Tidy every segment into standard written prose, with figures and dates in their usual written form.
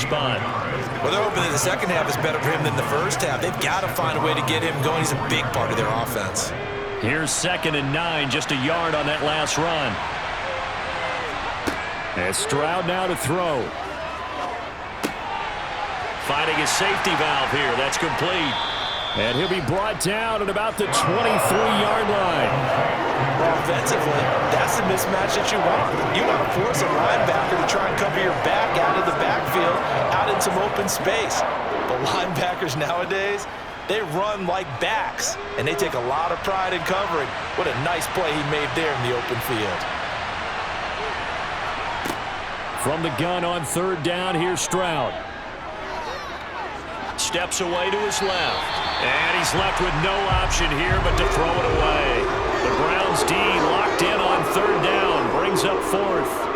spot. Well, they're hoping that the second half is better for him than the first half. They've got to find a way to get him going. He's a big part of their offense. Here's 2nd and 9, just a yard on that last run. And Stroud now to throw. Finding his safety valve here. That's complete. And he'll be brought down at about the 23-yard line. Well, offensively, that's the mismatch that you want. You want to force a linebacker to try and cover your back out of the backfield, out in some open space. The linebackers nowadays, they run like backs, and they take a lot of pride in covering. What a nice play he made there in the open field. From the gun on 3rd down, here's Stroud. Steps away to his left. And he's left with no option here but to throw it away. The Browns D locked in on 3rd down. Brings up 4th.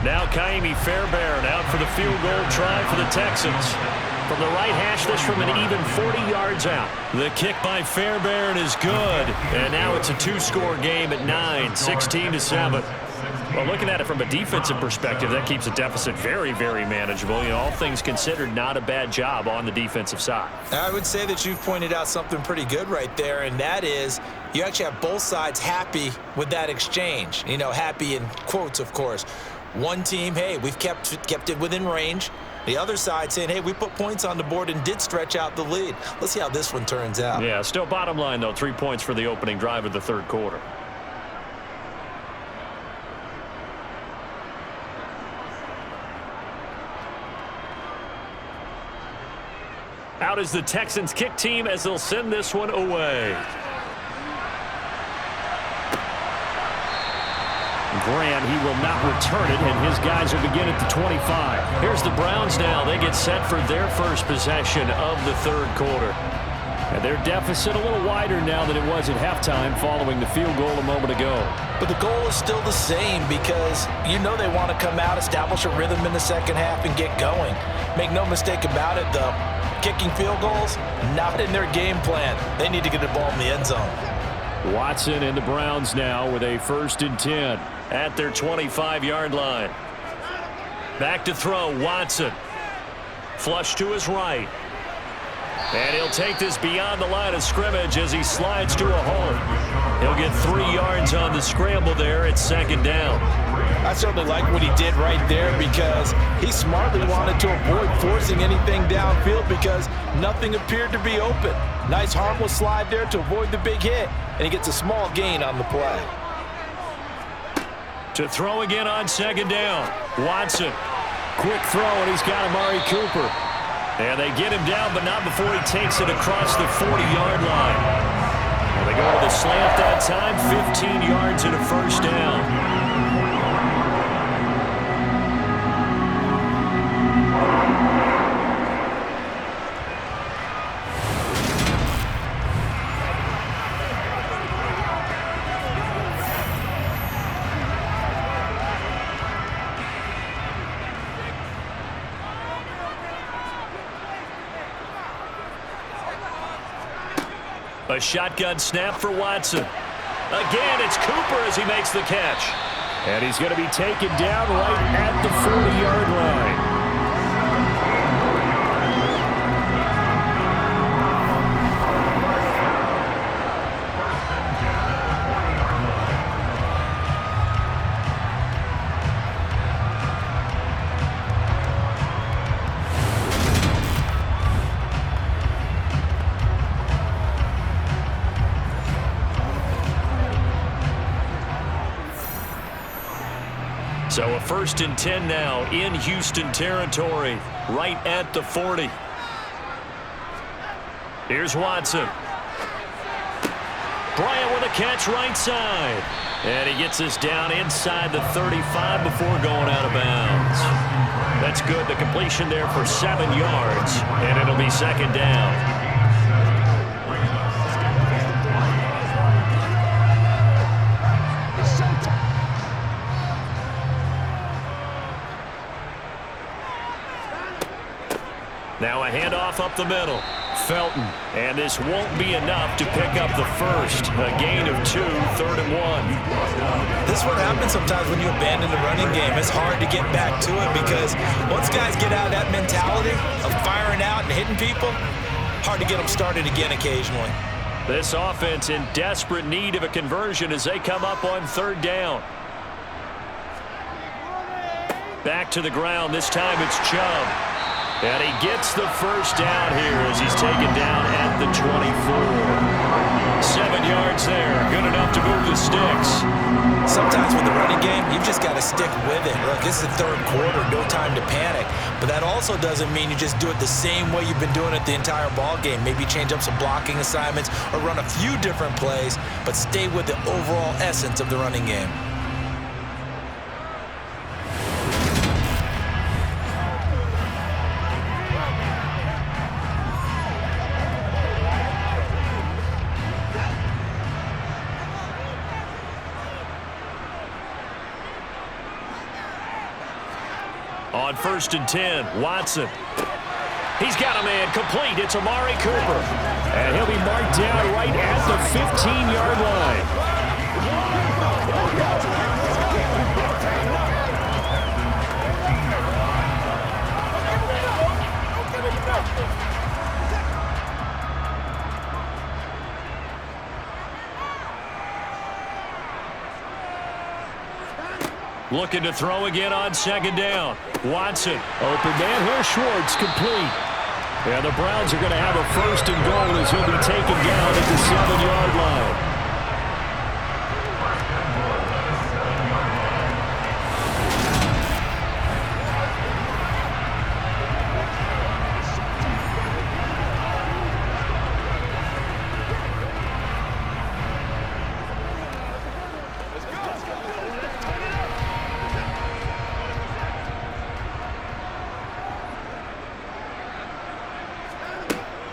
Now Kaimi Fairbairn out for the field goal try for the Texans. From the right hash, this from an even 40 yards out. The kick by Fairbairn is good. And now it's a 2-score game at 9, 16-7. Well, looking at it from a defensive perspective, that keeps the deficit very, very manageable. You know, all things considered, not a bad job on the defensive side. I would say that you've pointed out something pretty good right there, and that is you actually have both sides happy with that exchange. You know, happy in quotes, of course. One team, hey, we've kept it within range. The other side saying, hey, we put points on the board and did stretch out the lead. Let's see how this one turns out. Yeah, still bottom line, though, 3 points for the opening drive of the 3rd quarter. Out is the Texans kick team as they'll send this one away. Grant, he will not return it, and his guys will begin at the 25. Here's the Browns now. They get set for their first possession of the 3rd quarter. And their deficit a little wider now than it was at halftime following the field goal a moment ago. But the goal is still the same because you know they want to come out, establish a rhythm in the second half, and get going. Make no mistake about it, though. Kicking field goals, not in their game plan. They need to get the ball in the end zone. Watson and the Browns now with a 1st and 10 at their 25-yard line. Back to throw, Watson. Flush to his right. And he'll take this beyond the line of scrimmage as he slides to a hole. He'll get 3 yards on the scramble there at 2nd down. I certainly like what he did right there because he smartly wanted to avoid forcing anything downfield because nothing appeared to be open. Nice harmless slide there to avoid the big hit, and he gets a small gain on the play. To throw again on 2nd down. Watson. Quick throw, and he's got Amari Cooper. And they get him down, but not before he takes it across the 40-yard line. And they go to the slant that time, 15 yards and a 1st down. A shotgun snap for Watson. Again, it's Cooper as he makes the catch. And he's going to be taken down right at the 40-yard line. So a 1st and 10 now in Houston territory, right at the 40. Here's Watson. Bryant with a catch right side. And he gets this down inside the 35 before going out of bounds. That's good. The completion there for 7 yards. And it'll be 2nd down. Now a handoff up the middle. Felton, and this won't be enough to pick up the first. A gain of 2, 3rd and 1. This is what happens sometimes when you abandon the running game. It's hard to get back to it because once guys get out of that mentality of firing out and hitting people, hard to get them started again occasionally. This offense in desperate need of a conversion as they come up on 3rd down. Back to the ground. This time it's Chubb. And he gets the first down here as he's taken down at the 24. 7 yards there. Good enough to move the sticks. Sometimes with the running game, you've just got to stick with it. Look, this is the 3rd quarter. No time to panic. But that also doesn't mean you just do it the same way you've been doing it the entire ball game. Maybe change up some blocking assignments or run a few different plays, but stay with the overall essence of the running game. On 1st and 10, Watson. He's got a man complete. It's Amari Cooper. And he'll be marked down right at the 15-yard line. Looking to throw again on 2nd down. Watson, open man here, Schwartz, complete. And the Browns are going to have a 1st and goal as he'll be taken down at the 7-yard line.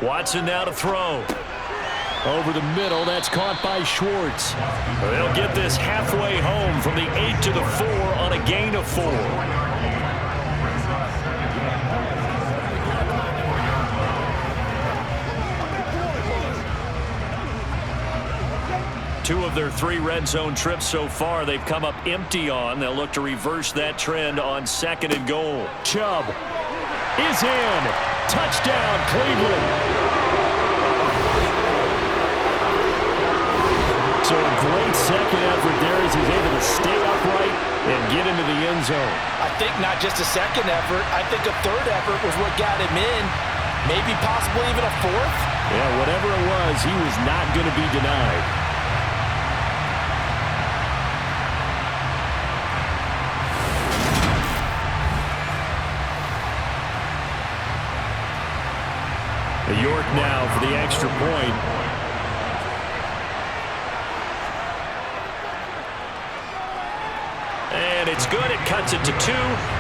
Watson now to throw. Over the middle, that's caught by Schwartz. They'll get this halfway home from the 8 to the 4 on a gain of 4. Two of their 3 red zone trips so far they've come up empty on. They'll look to reverse that trend on 2nd and goal. Chubb is in. Touchdown, Cleveland. So a great second effort there as he's able to stay upright and get into the end zone. I think not just a second effort. I think a 3rd effort was what got him in. Maybe possibly even a 4th. Yeah, whatever it was, he was not going to be denied. York now for the extra point. And it's good. It cuts it to 2.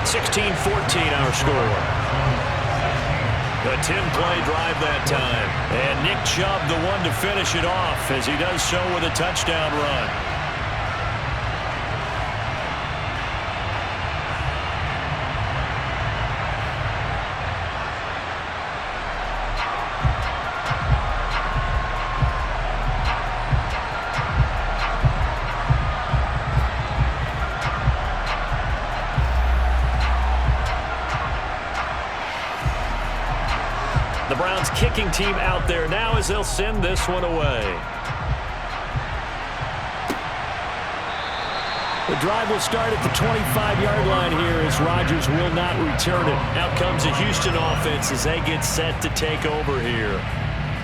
16-14 our score. A 10-play drive that time. And Nick Chubb the one to finish it off as he does so with a touchdown run. The Browns kicking team out there now as they'll send this one away. The drive will start at the 25-yard line here as Rodgers will not return it. Out comes the Houston offense as they get set to take over here.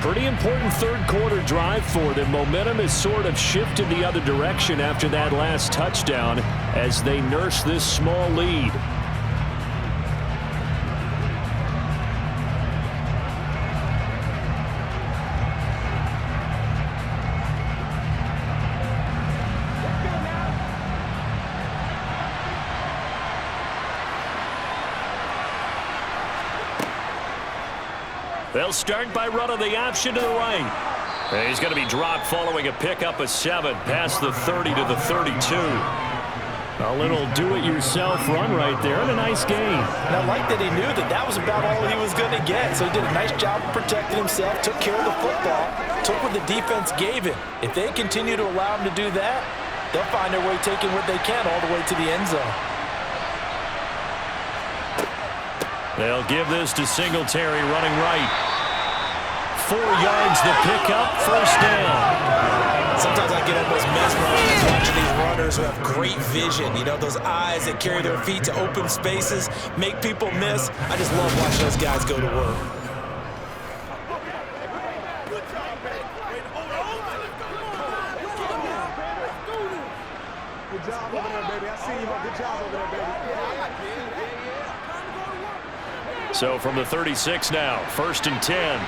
Pretty important 3rd quarter drive for them. Momentum has sort of shifted the other direction after that last touchdown as they nurse this small lead. They'll start by running the option to the right. And he's going to be dropped following a pickup of 7 past the 30 to the 32. A little do-it-yourself run right there, and a nice gain. And I like that he knew that that was about all he was going to get. So he did a nice job of protecting himself, took care of the football, took what the defense gave him. If they continue to allow him to do that, they'll find their way taking what they can all the way to the end zone. They'll give this to Singletary running right. 4 yards the pickup, first down. Sometimes I get almost mesmerized watching these runners who have great vision. You know, those eyes that carry their feet to open spaces, make people miss. I just love watching those guys go to work. Good job over there, baby. I see you. Good job over there, baby. So from the 36 now, 1st and 10.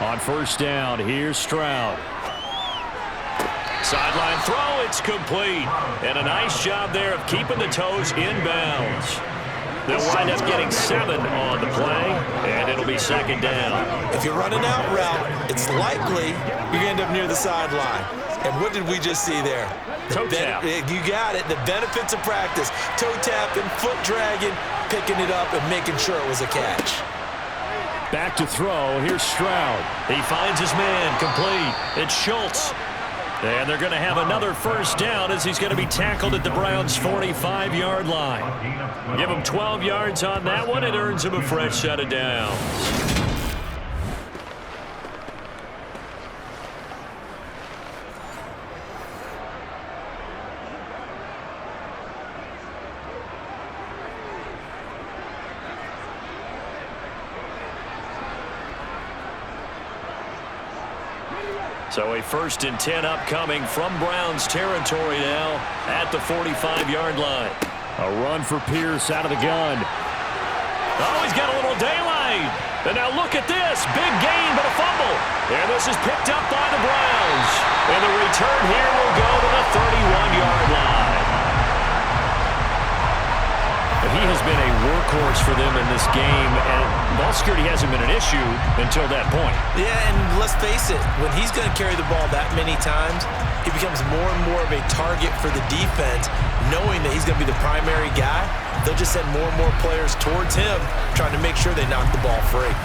On first down, here's Stroud. Sideline throw, it's complete. And a nice job there of keeping the toes in bounds. They'll wind up getting 7 on the play, and it'll be 2nd down. If you're running out route, it's likely you're going to end up near the sideline. And what did we just see there? Toe tap. You got it. The benefits of practice. Toe tapping, foot dragging, picking it up, and making sure it was a catch. Back to throw. Here's Stroud. He finds his man complete. It's Schultz. And they're going to have another first down as he's going to be tackled at the Browns' 45-yard line. Give him 12 yards on that one. It earns him a fresh set of downs. So a 1st and 10 upcoming from Browns territory now at the 45-yard line. A run for Pierce out of the gun. Oh, he's got a little daylight. And now look at this. Big gain, but a fumble. And this is picked up by the Browns. And the return here will go to the 31-yard line. He has been a workhorse for them in this game, and ball security hasn't been an issue until that point. Yeah, and let's face it, when he's going to carry the ball that many times, he becomes more and more of a target for the defense, knowing that he's going to be the primary guy. They'll just send more and more players towards him, trying to make sure they knock the ball free.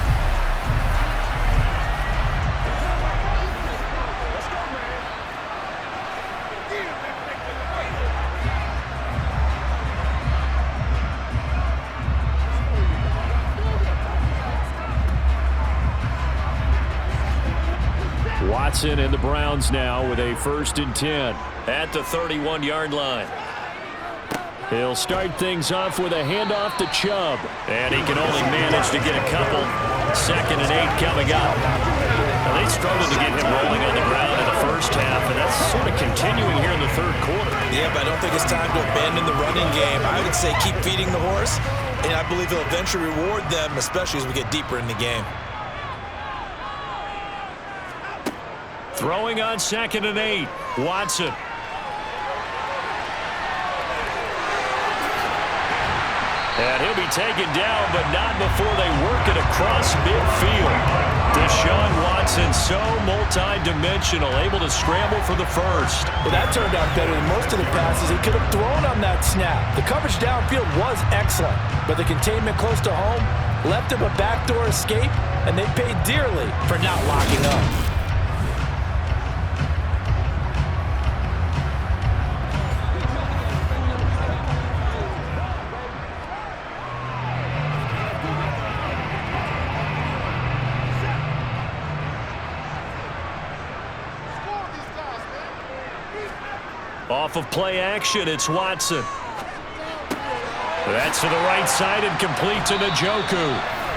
Watson and the Browns now with a 1st and 10 at the 31-yard line. He'll start things off with a handoff to Chubb, and he can only manage to get a couple. 2nd and 8 coming up. Now, they struggled to get him rolling on the ground in the first half, and that's sort of continuing here in the 3rd quarter. Yeah, but I don't think it's time to abandon the running game. I would say keep feeding the horse, and I believe he'll eventually reward them, especially as we get deeper in the game. Throwing on 2nd and 8, Watson. And he'll be taken down, but not before they work it across midfield. Deshaun Watson, so multi-dimensional, able to scramble for the first. Well, that turned out better than most of the passes he could have thrown on that snap. The coverage downfield was excellent, but the containment close to home left him a backdoor escape, and they paid dearly for not locking up. Off of play action, it's Watson. That's to the right side and complete to Njoku.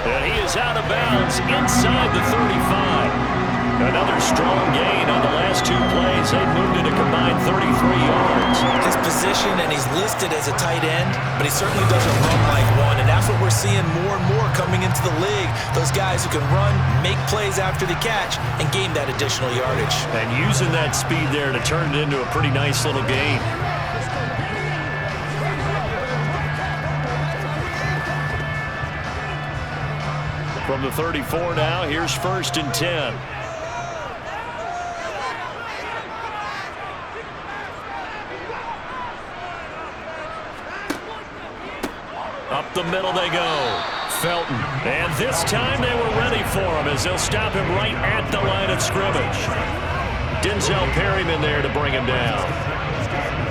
And he is out of bounds inside the 35. Another strong gain on the last 2 plays. They moved it a combined 33 yards. His position, and he's listed as a tight end, but he certainly doesn't run like one, and that's what we're seeing more and more coming into the league. Those guys who can run, make plays after the catch, and gain that additional yardage. And using that speed there to turn it into a pretty nice little gain. From the 34 now, here's 1st and 10. the middle they go. Felton. And this time they were ready for him as they'll stop him right at the line of scrimmage. Denzel Perryman there to bring him down.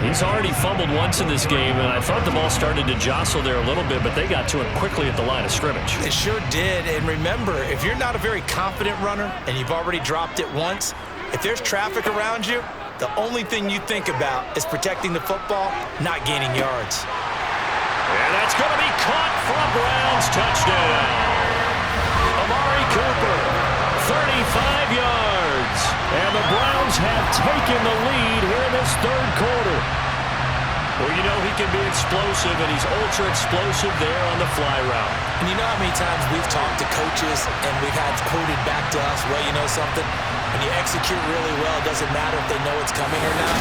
He's already fumbled once in this game, and I thought the ball started to jostle there a little bit, but they got to him quickly at the line of scrimmage. It sure did, and remember, if you're not a very confident runner and you've already dropped it once, if there's traffic around you, the only thing you think about is protecting the football, not gaining yards. And that's going to be caught for a Browns touchdown. Amari Cooper, 35 yards. And the Browns have taken the lead here in this third quarter. Well, you know he can be explosive, and he's ultra-explosive there on the fly route. And you know how many times we've talked to coaches and we've had quoted back to us, well, you know something? When you execute really well, it doesn't matter if they know it's coming or not.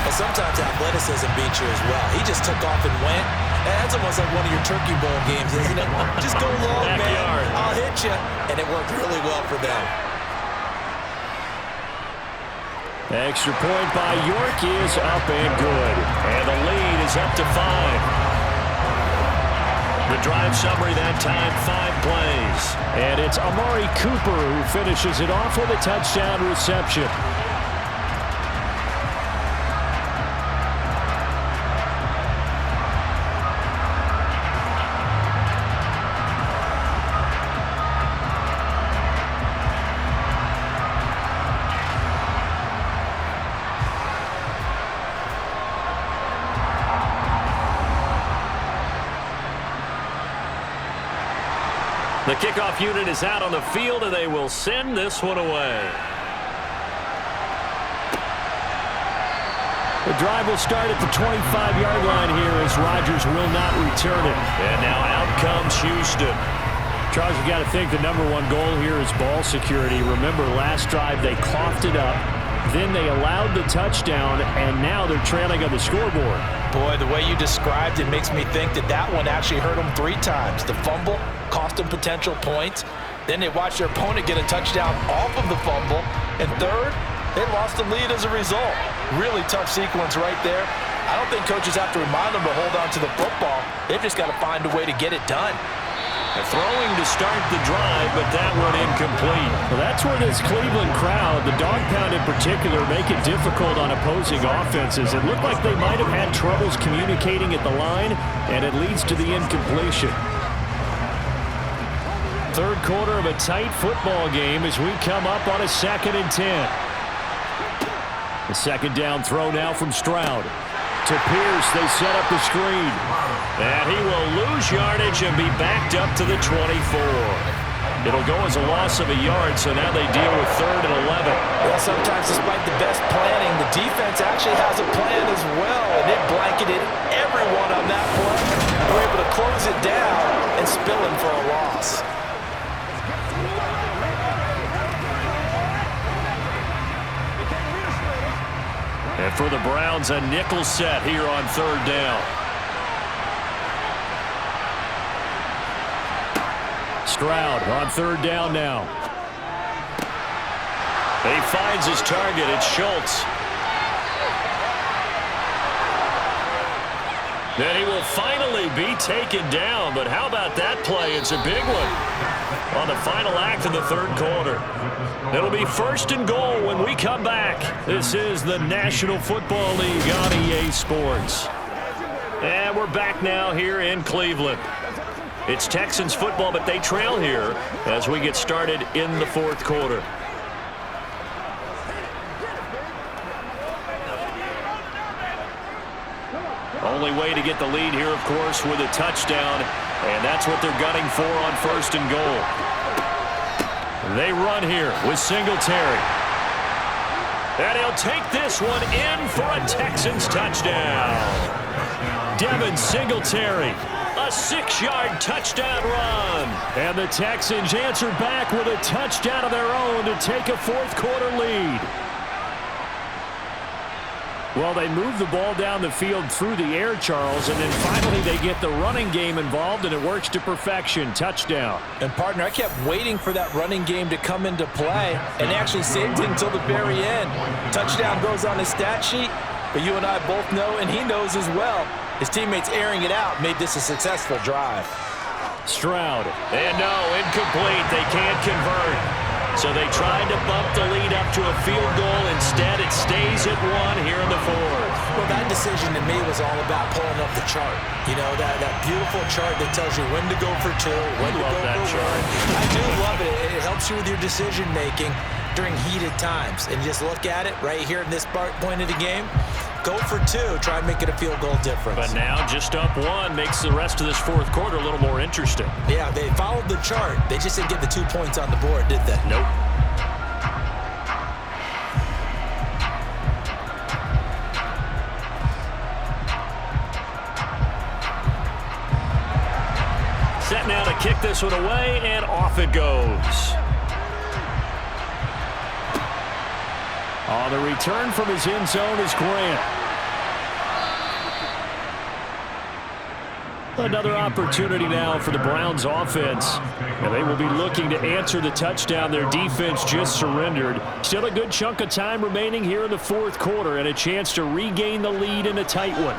But sometimes athleticism beats you as well. He just took off and went. And that's almost like one of your Turkey Bowl games, isn't it? Just go long, Backyard. man. I'll hit you. And it worked really well for them. Extra point by York is up and good. And the lead is up to 5. The drive summary that time, 5 plays. And it's Amari Cooper who finishes it off with a touchdown reception. The kickoff unit is out on the field, and they will send this one away. The drive will start at the 25-yard line here as Rodgers will not return it. And now out comes Houston. Charles, you got to think the #1 goal here is ball security. Remember, last drive they coughed it up. Then they allowed the touchdown, and now they're trailing on the scoreboard. Boy, the way you described it makes me think that that one actually hurt them 3 times. The fumble cost them potential points. Then they watched their opponent get a touchdown off of the fumble. And third, they lost the lead as a result. Really tough sequence right there. I don't think coaches have to remind them to hold on to the football. They've just got to find a way to get it done. They're throwing to start the drive, but that one incomplete. Well, that's where this Cleveland crowd, the dog pound in particular, make it difficult on opposing offenses. It looked like they might have had troubles communicating at the line, and it leads to the incompletion. Third quarter of a tight football game as we come up on a 2nd and 10. The second down throw now from Stroud. To Pierce, they set up the screen. And he will lose yardage and be backed up to the 24. It'll go as a loss of a yard, so now they deal with 3rd and 11. Well, sometimes despite the best planning, the defense actually has a plan as well, and it blanketed everyone on that play. They were able to close it down and spill him for a loss. And for the Browns, a nickel set here on 3rd down. Stroud on 3rd down now. He finds his target. It's Schultz. Then he will finally be taken down. But how about that play? It's a big one on the final act of the 3rd quarter. It'll be 1st and goal when we come back. This is the National Football League on EA Sports. And we're back now here in Cleveland. It's Texans football, but they trail here as we get started in the 4th quarter. Only way to get the lead here, of course, with a touchdown, and that's what they're gunning for on 1st and goal. They run here with Singletary. And he'll take this one in for a Texans touchdown. Devin Singletary, a 6-yard touchdown run. And the Texans answer back with a touchdown of their own to take a 4th quarter lead. Well, they move the ball down the field through the air, Charles, and then finally they get the running game involved, and it works to perfection. Touchdown. And, partner, I kept waiting for that running game to come into play, and they actually saved it until the very end. Touchdown goes on his stat sheet, but you and I both know, and he knows as well, His teammates airing it out made this a successful drive. Stroud. And no, incomplete. They can't convert. So they tried to bump the lead up to a field goal. Instead, it stays at 1 here in the fourth. Well, that decision to me was all about pulling up the chart. You know, that beautiful chart that tells you when to go for 2, when to go for 1. I do love it. It helps you with your decision-making during heated times. And just look at it right here in this point of the game. Go for 2, try and make it a field goal difference. But now just up 1 makes the rest of this fourth quarter a little more interesting. Yeah, they followed the chart. They just didn't get the 2 points on the board, did they? Nope. Set now to kick this one away, and off it goes. On the return from his end zone is Grant. Another opportunity now for the Browns offense. And they will be looking to answer the touchdown their defense just surrendered. Still a good chunk of time remaining here in the fourth quarter and a chance to regain the lead in a tight one.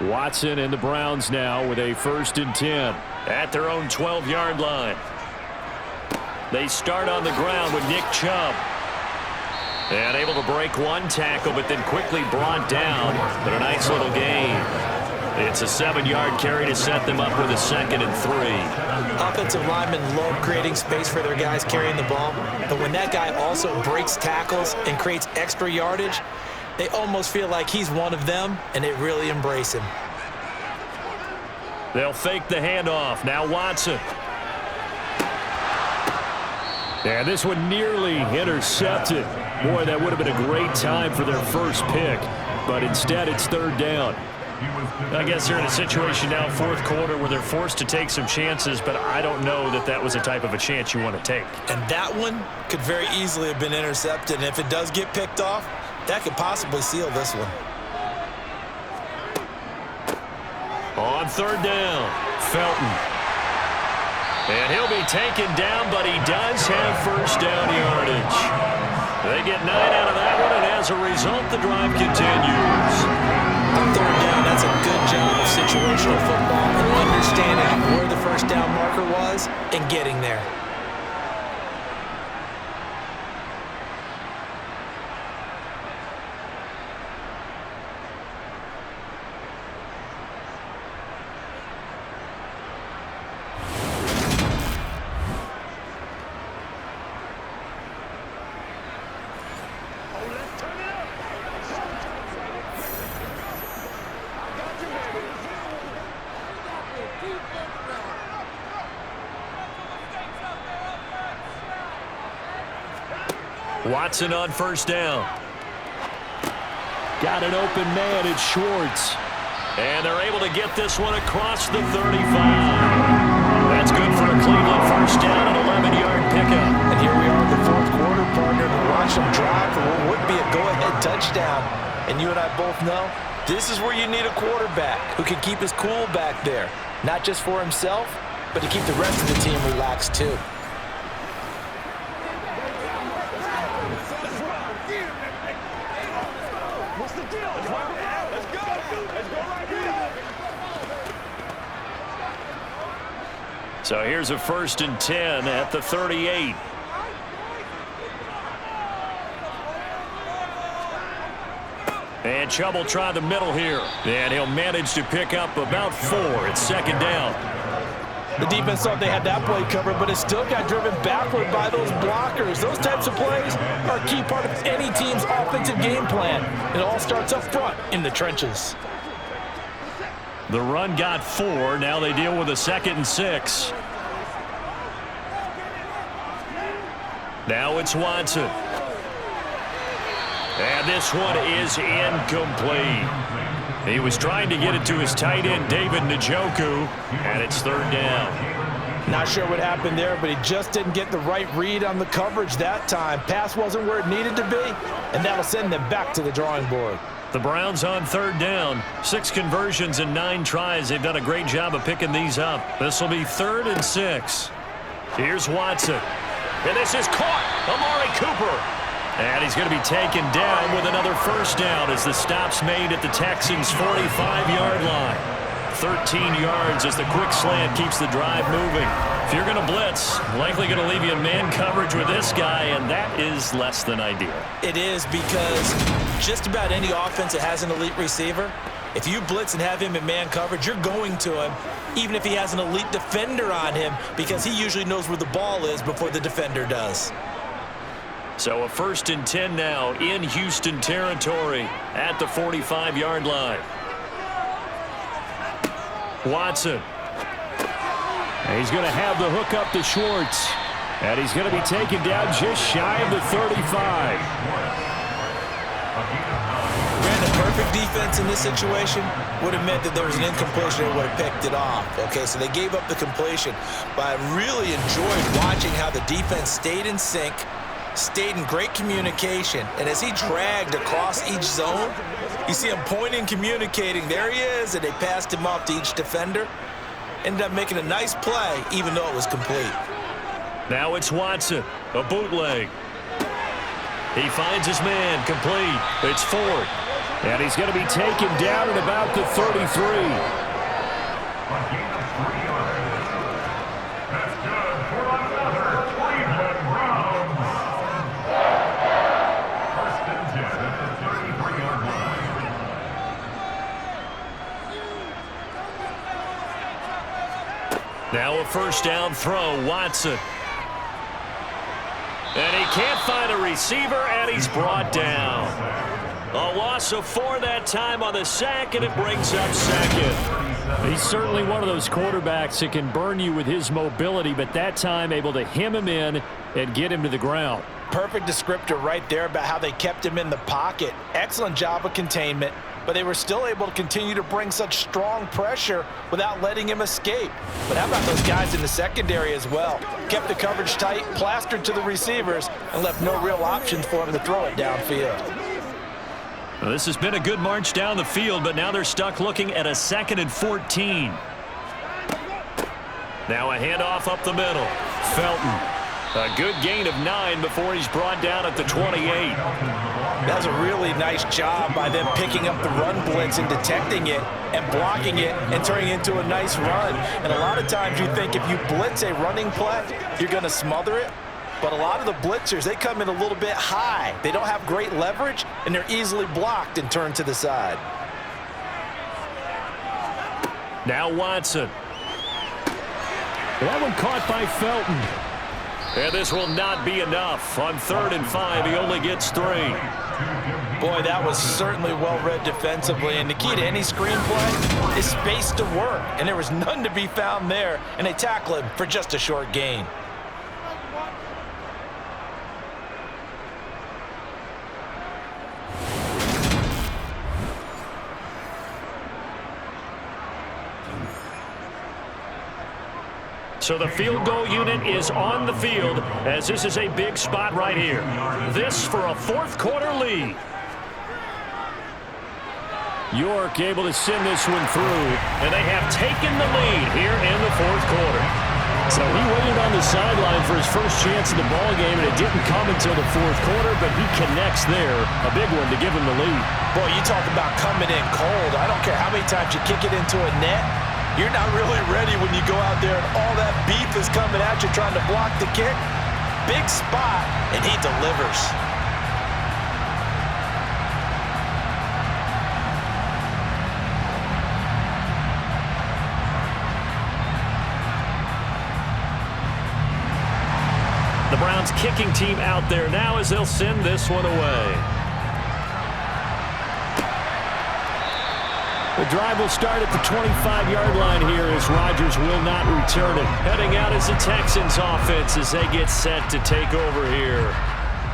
Watson and the Browns now with a 1st and 10 at their own 12-yard line. They start on the ground with Nick Chubb. And able to break 1 tackle, but then quickly brought down. But a nice little gain. It's a 7-yard carry to set them up with a 2nd and 3. Offensive linemen love creating space for their guys carrying the ball. But when that guy also breaks tackles and creates extra yardage, they almost feel like he's one of them, and they really embrace him. They'll fake the handoff. Now Watson. And this one nearly intercepted. Boy, that would have been a great time for their first pick. But instead, it's 3rd down. I guess they're in a situation now, fourth quarter, where they're forced to take some chances, but I don't know that that was the type of a chance you want to take. And that one could very easily have been intercepted. And if it does get picked off, that could possibly seal this one. On 3rd down, Felton. And he'll be taken down, but he does have 1st down yardage. They get 9 out of that one, and as a result, the drive continues. On 3rd down, that's a good job of situational football and understanding where the 1st down marker was and getting there. Watson on 1st down. Got an open man, it's Schwartz. And they're able to get this one across the 35. That's good for a Cleveland 1st down, an 11-yard pickup. And here we are in the fourth quarter, partner, to watch them drive for what would be a go-ahead touchdown. And you and I both know this is where you need a quarterback who can keep his cool back there. Not just for himself, but to keep the rest of the team relaxed too. So here's a 1st and 10 at the 38. And Chubb will try the middle here. And he'll manage to pick up about 4. It's 2nd down. The defense thought they had that play covered, but it still got driven backward by those blockers. Those types of plays are a key part of any team's offensive game plan. It all starts up front in the trenches. The run got 4. Now they deal with a 2nd and 6. Now it's Watson. And this one is incomplete. He was trying to get it to his tight end, David Njoku, and it's 3rd down. Not sure what happened there, but he just didn't get the right read on the coverage that time. Pass wasn't where it needed to be, and that'll send them back to the drawing board. The Browns on third down. 6 conversions and 9 tries. They've done a great job of picking these up. This will be 3rd and 6. Here's Watson. And this is caught. Amari Cooper. And he's going to be taken down with another first down as the stop's made at the Texans' 45-yard line. 13 yards as the quick slant keeps the drive moving. If you're going to blitz, likely going to leave you in man coverage with this guy, and that is less than ideal. It is, because just about any offense that has an elite receiver, if you blitz and have him in man coverage, you're going to him, even if he has an elite defender on him, because he usually knows where the ball is before the defender does. So a 1st and 10 now in Houston territory at the 45-yard line. Watson. And he's going to have the hook up to Schwartz. And he's going to be taken down just shy of the 35. Ran the perfect defense in this situation would have meant that there was an incompletion and would have picked it off. Okay, so they gave up the completion. But I really enjoyed watching how the defense stayed in sync, stayed in great communication, and as he dragged across each zone, you see him pointing, communicating, there he is, and they passed him off to each defender. Ended up making a nice play, even though it was complete. Now it's Watson, a bootleg. He finds his man, complete. It's Ford, and he's going to be taken down at about the 33. Now a first down throw, Watson. And he can't find a receiver, and he's brought down. A loss of 4 that time on the sack, and it brings up 2nd. He's certainly one of those quarterbacks that can burn you with his mobility, but that time able to hem him in and get him to the ground. Perfect descriptor right there about how they kept him in the pocket. Excellent job of containment, but they were still able to continue to bring such strong pressure without letting him escape. But how about those guys in the secondary as well? Kept the coverage tight, plastered to the receivers, and left no real options for him to throw it downfield. Well, this has been a good march down the field, but now they're stuck looking at a 2nd and 14. Now a handoff up the middle. Felton. A good gain of 9 before he's brought down at the 28. That was a really nice job by them picking up the run blitz and detecting it and blocking it and turning it into a nice run. And a lot of times you think if you blitz a running play, you're going to smother it. But a lot of the blitzers, they come in a little bit high. They don't have great leverage, and they're easily blocked and turned to the side. Now Watson. That one caught by Felton. And this will not be enough. On 3rd and 5, he only gets 3. Boy, that was certainly well-read defensively. And the key to any screenplay is space to work. And there was none to be found there. And they tackle him for just a short gain. So the field goal unit is on the field as this is a big spot right here. This for a 4th quarter lead. York able to send this one through, and they have taken the lead here in the 4th quarter. So he waited on the sideline for his first chance of the ball game, and it didn't come until the 4th quarter, but he connects there. A big one to give him the lead. Boy, you talk about coming in cold. I don't care how many times you kick it into a net. You're not really ready when you go out there and all that beef is coming at you trying to block the kick. Big spot, and he delivers. The Browns kicking team out there now as they'll send this one away. The drive will start at the 25-yard line here as Rodgers will not return it. Heading out is the Texans offense as they get set to take over here.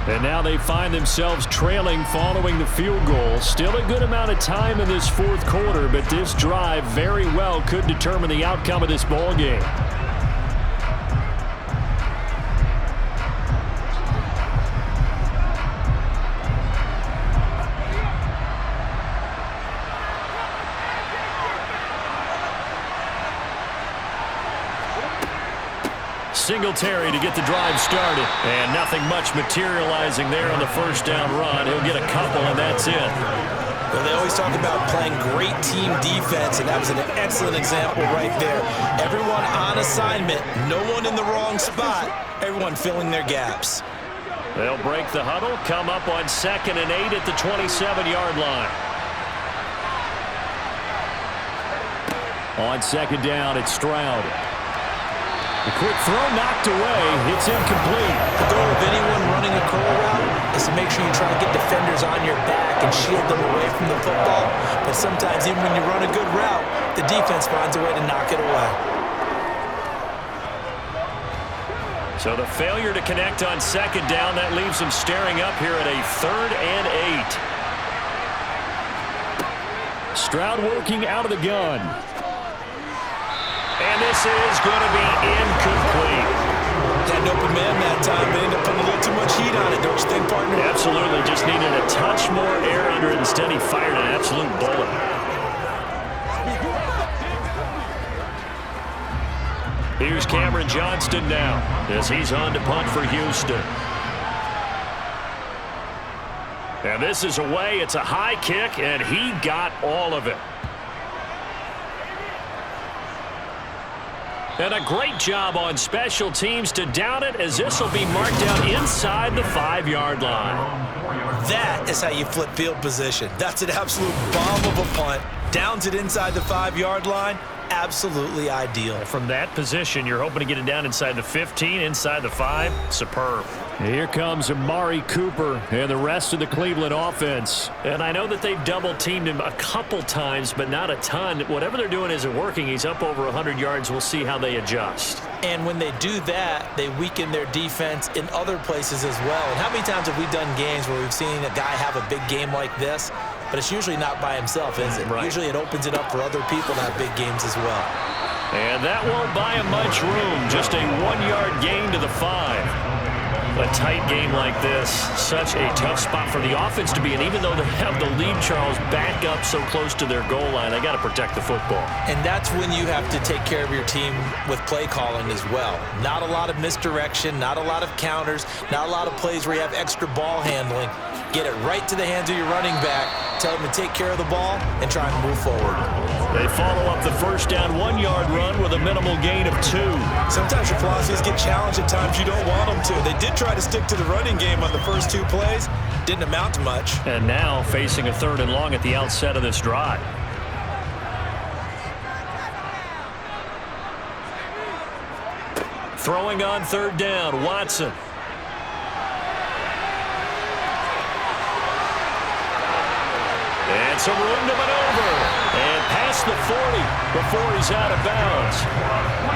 And now they find themselves trailing following the field goal. Still a good amount of time in this 4th quarter, but this drive very well could determine the outcome of this ball game. Singletary to get the drive started. And nothing much materializing there on the first down run. He'll get a couple, and that's it. Well, they always talk about playing great team defense, and that was an excellent example right there. Everyone on assignment, no one in the wrong spot, everyone filling their gaps. They'll break the huddle, come up on 2nd and 8 at the 27-yard line. On 2nd down, it's Stroud. The quick throw knocked away. It's incomplete. The goal of anyone running a curl route is to make sure you try to get defenders on your back and shield them away from the football. But sometimes even when you run a good route, the defense finds a way to knock it away. So the failure to connect on 2nd down, that leaves them staring up here at a 3rd and 8. Stroud working out of the gun. And this is going to be incomplete. Had an open man that time, but ended up putting a little too much heat on it, don't you think, partner? Absolutely. Just needed a touch more air under it. Instead, he fired an absolute bullet. Here's Cameron Johnston now as he's on to punt for Houston. And this is away. It's a high kick, and he got all of it. And a great job on special teams to down it, as this will be marked down inside the 5-yard line. That is how you flip field position. That's an absolute bomb of a punt. Downs it inside the 5-yard line. Absolutely ideal. From that position, you're hoping to get it down inside the 15, inside the 5. Superb. Here comes Amari Cooper and the rest of the Cleveland offense. And I know that they've double-teamed him a couple times, but not a ton. Whatever they're doing isn't working. He's up over 100 yards. We'll see how they adjust. And when they do that, they weaken their defense in other places as well. And how many times have we done games where we've seen a guy have a big game like this, but it's usually not by himself, is it? Right. Usually it opens it up for other people to have big games as well. And that won't buy him much room. Just a 1-yard gain to the 5. A tight game like this, such a tough spot for the offense to be in. Even though they have the lead, Charles, back up so close to their goal line, they got to protect the football. And that's when you have to take care of your team with play calling as well. Not a lot of misdirection, not a lot of counters, not a lot of plays where you have extra ball handling. Get it right to the hands of your running back, tell them to take care of the ball, and try and move forward. They follow up the first down 1-yard run with a minimal gain of 2. Sometimes your philosophies get challenged at times you don't want them to. They did try to stick to the running game on the first 2 plays. Didn't amount to much. And now facing a 3rd and long at the outset of this drive. Throwing on 3rd down, Watson. And some room to maneuver. And past the 40 before he's out of bounds.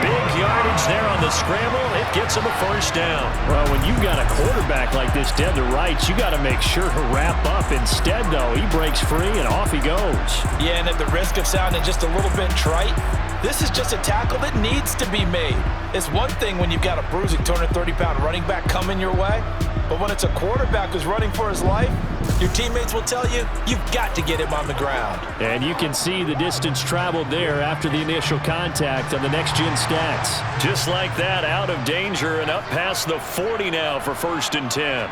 Big yardage there on the scramble. It gets him a first down. Well, when you've got a quarterback like this dead to rights, you got to make sure to wrap up. Instead, though, he breaks free and off he goes. Yeah, and at the risk of sounding just a little bit trite, this is just a tackle that needs to be made. It's one thing when you've got a bruising 230-pound running back coming your way, but when it's a quarterback who's running for his life, your teammates will tell you, you've got to get him on the ground. And you can see the distance traveled there after the initial contact on the next-gen stats. Just like that, out of danger and up past the 40 now for 1st and 10.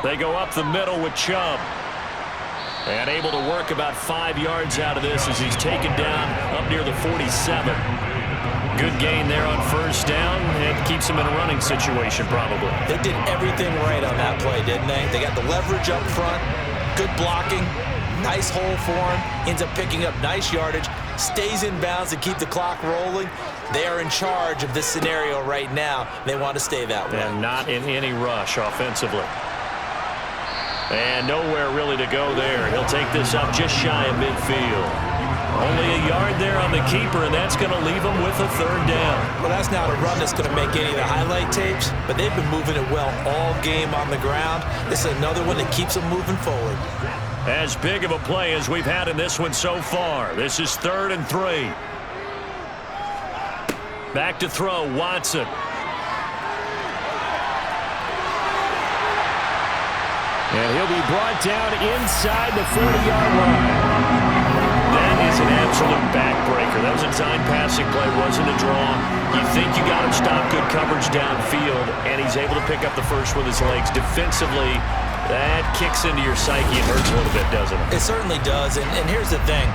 They go up the middle with Chubb. And able to work about 5 yards out of this as he's taken down up near the 47. Good gain there on 1st down, and keeps him in a running situation probably. They did everything right on that play, didn't they? They got the leverage up front, good blocking, nice hole for him, ends up picking up nice yardage, stays in bounds to keep the clock rolling. They are in charge of this scenario right now. They want to stay that way. And not in any rush offensively. And nowhere really to go there. He'll take this up just shy of midfield. Only a yard there on the keeper, and that's going to leave him with a 3rd down. Well, that's not a run that's going to make any of the highlight tapes, but they've been moving it well all game on the ground. This is another one that keeps them moving forward. As big of a play as we've had in this one so far. This is 3rd and 3. Back to throw, Watson. And he'll be brought down inside the 40-yard line. That is an absolute backbreaker. That was a dime pass passing play wasn't a draw. You think you got him stopped, good coverage downfield, and he's able to pick up the first with his legs. Defensively, that kicks into your psyche and hurts a little bit, doesn't it? It certainly does, and here's the thing.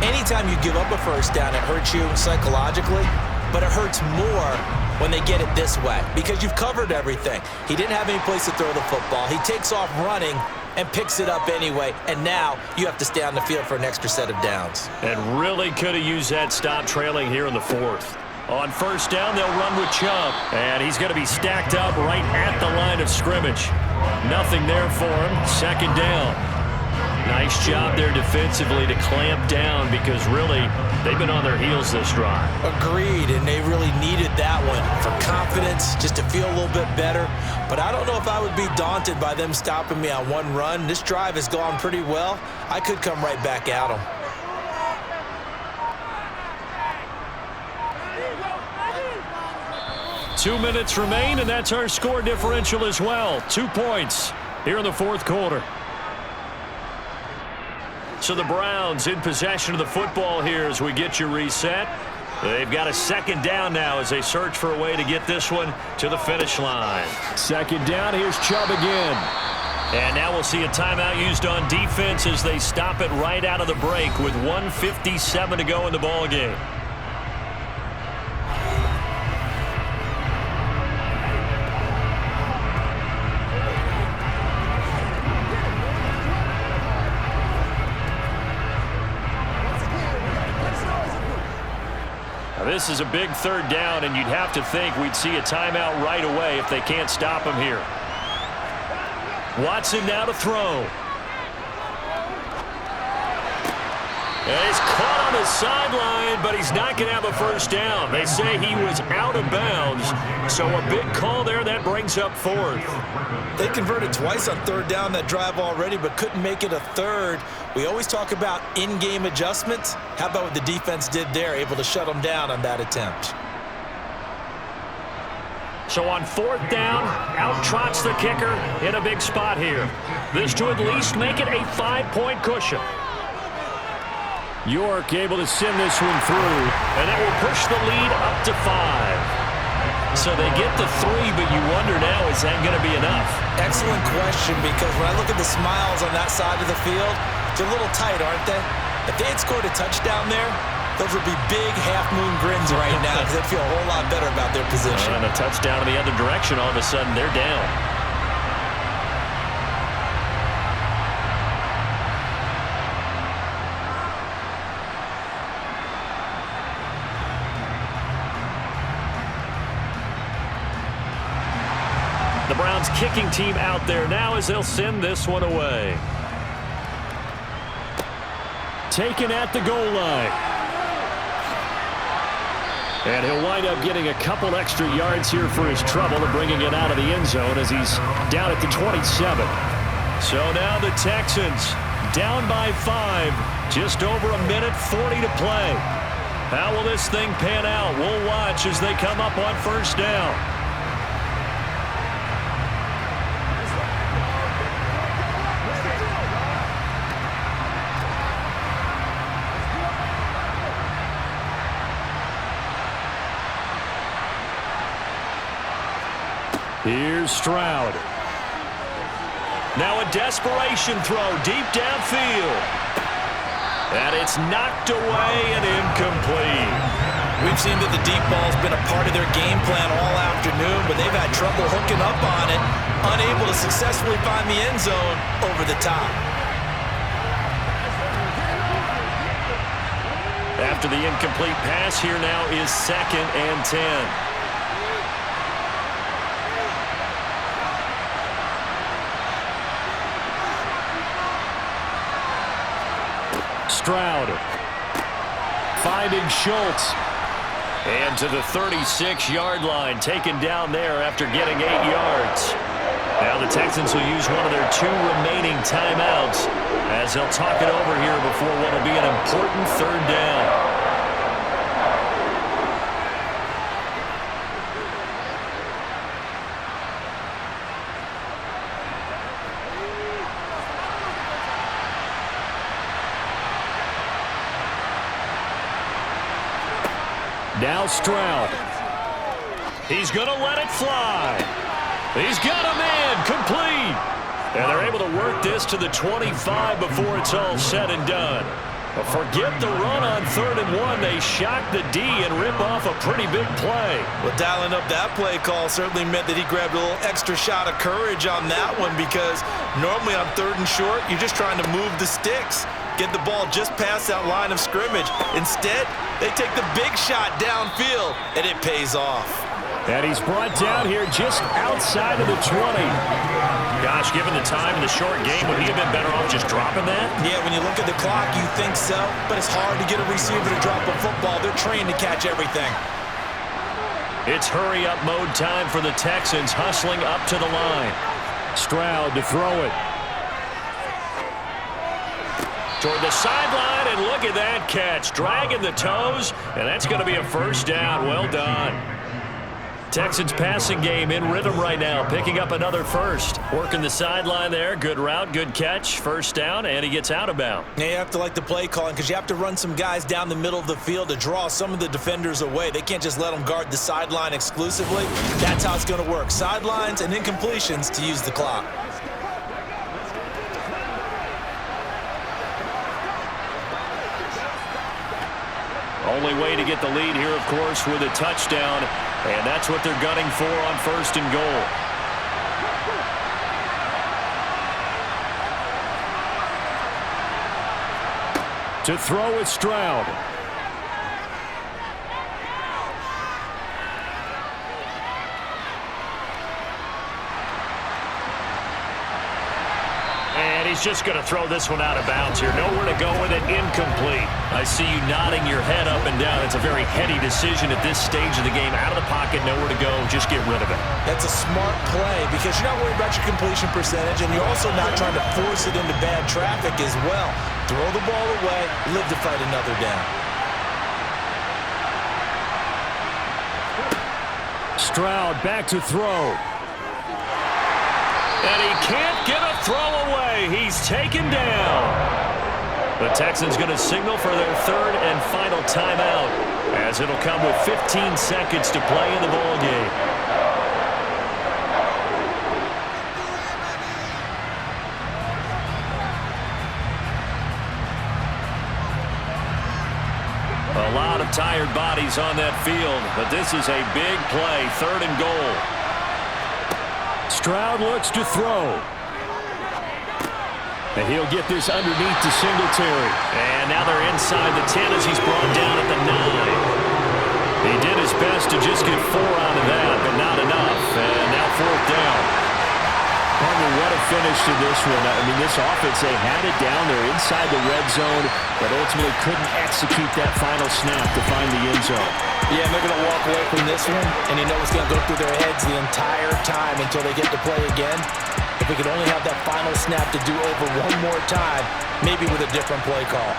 Anytime you give up a first down, it hurts you psychologically, but it hurts more when they get it this way because you've covered everything. He didn't have any place to throw the football. He takes off running and picks it up anyway, and now you have to stay on the field for an extra set of downs. And really could have used that stop trailing here in the fourth. On first down, they'll run with Chubb, and he's going to be stacked up right at the line of scrimmage. Nothing there for him. Second down. Nice job there defensively to clamp down because really they've been on their heels this drive. Agreed, and they really needed that one for confidence, just to feel a little bit better. But I don't know if I would be daunted by them stopping me on one run. This drive has gone pretty well. I could come right back at them. Two minutes remain, and that's our score differential as well. 2 points here in the fourth quarter. So the Browns in possession of the football here as we get you reset. They've got a second down now as they search for a way to get this one to the finish line. Second down, here's Chubb again. And now we'll see a timeout used on defense as they stop it right out of the break with 1:57 to go in the ballgame. This is a big third down, and you'd have to think we'd see a timeout right away if they can't stop him here. Watson now to throw. And he's caught on the sideline, but he's not going to have a first down. They say he was out of bounds, so a big call there that brings up fourth. They converted twice on third down that drive already, but couldn't make it a third. We always talk about in-game adjustments. How about what the defense did there, able to shut them down on that attempt? So on fourth down, out trots the kicker in a big spot here. This to at least make it a 5-point cushion. York able to send this one through, and that will push the lead up to 5. So they get the 3, but you wonder now, is that going to be enough? Excellent question, because when I look at the smiles on that side of the field, they're a little tight, aren't they? If they had scored a touchdown there, those would be big half-moon grins right now because they'd feel a whole lot better about their position. And a touchdown in the other direction, all of a sudden they're down. The Browns kicking team out there now as they'll send this one away. Taken at the goal line. And he'll wind up getting a couple extra yards here for his trouble and bringing it out of the end zone as he's down at the 27. So now the Texans down by 5. Just over a minute 40 to play. How will this thing pan out? We'll watch as they come up on first down. Here's Stroud. Now a desperation throw deep downfield. And it's knocked away and incomplete. We've seen that the deep ball's been a part of their game plan all afternoon, but they've had trouble hooking up on it, unable to successfully find the end zone over the top. After the incomplete pass, here now is 2nd and 10. Stroud finding Schultz. And to the 36-yard line, taken down there after getting 8 yards. Now the Texans will use one of their 2 remaining timeouts as they'll talk it over here before what will be an important third down. Now Stroud. He's going to let it fly. He's got him in. Complete. And they're able to work this to the 25 before it's all said and done. But forget the run on 3rd and 1. They shock the D and rip off a pretty big play. Well, dialing up that play call certainly meant that he grabbed a little extra shot of courage on that one, because normally on 3rd and short, you're just trying to move the sticks, get the ball just past that line of scrimmage. Instead, they take the big shot downfield, and it pays off. And he's brought down here just outside of the 20. Gosh, given the time in the short game, would he have been better off just dropping that? Yeah, when you look at the clock, you think so, but it's hard to get a receiver to drop a football. They're trained to catch everything. It's hurry-up mode time for the Texans, hustling up to the line. Stroud to throw it. Toward the sideline, and look at that catch. Dragging the toes, and that's going to be a first down. Well done. Texans passing game in rhythm right now, picking up another first. Working the sideline there. Good route, good catch. First down, and he gets out of bounds. Yeah, you have to like the play calling, because you have to run some guys down the middle of the field to draw some of the defenders away. They can't just let them guard the sideline exclusively. That's how it's going to work. Sidelines and incompletions to use the clock. Only way to get the lead here, of course, with a touchdown. And that's what they're gunning for on 1st and goal. To throw is Stroud. And he's just going to throw this one out of bounds here. Nowhere to go with it. Incomplete. I see you nodding your head up and down. It's a very heady decision at this stage of the game. Out of the pocket, nowhere to go. Just get rid of it. That's a smart play, because you're not worried about your completion percentage, and you're also not trying to force it into bad traffic as well. Throw the ball away, live to fight another down. Stroud back to throw. And he can't get a throw away. He's taken down. The Texans going to signal for their 3rd and final timeout, as it'll come with 15 seconds to play in the ball game. A lot of tired bodies on that field, but this is a big play. 3rd and goal. Stroud looks to throw. And he'll get this underneath to Singletary. And now they're inside the 10 as he's brought down at the 9. He did his best to just get 4 out of that, but not enough. And now 4th down. Partner, what a finish to this one. I mean, this offense, they had it down there inside the red zone, but ultimately couldn't execute that final snap to find the end zone. Yeah, and they're going to walk away from this one, and you know it's going to go through their heads the entire time until they get to play again. If we could only have that final snap to do over one more time, maybe with a different play call.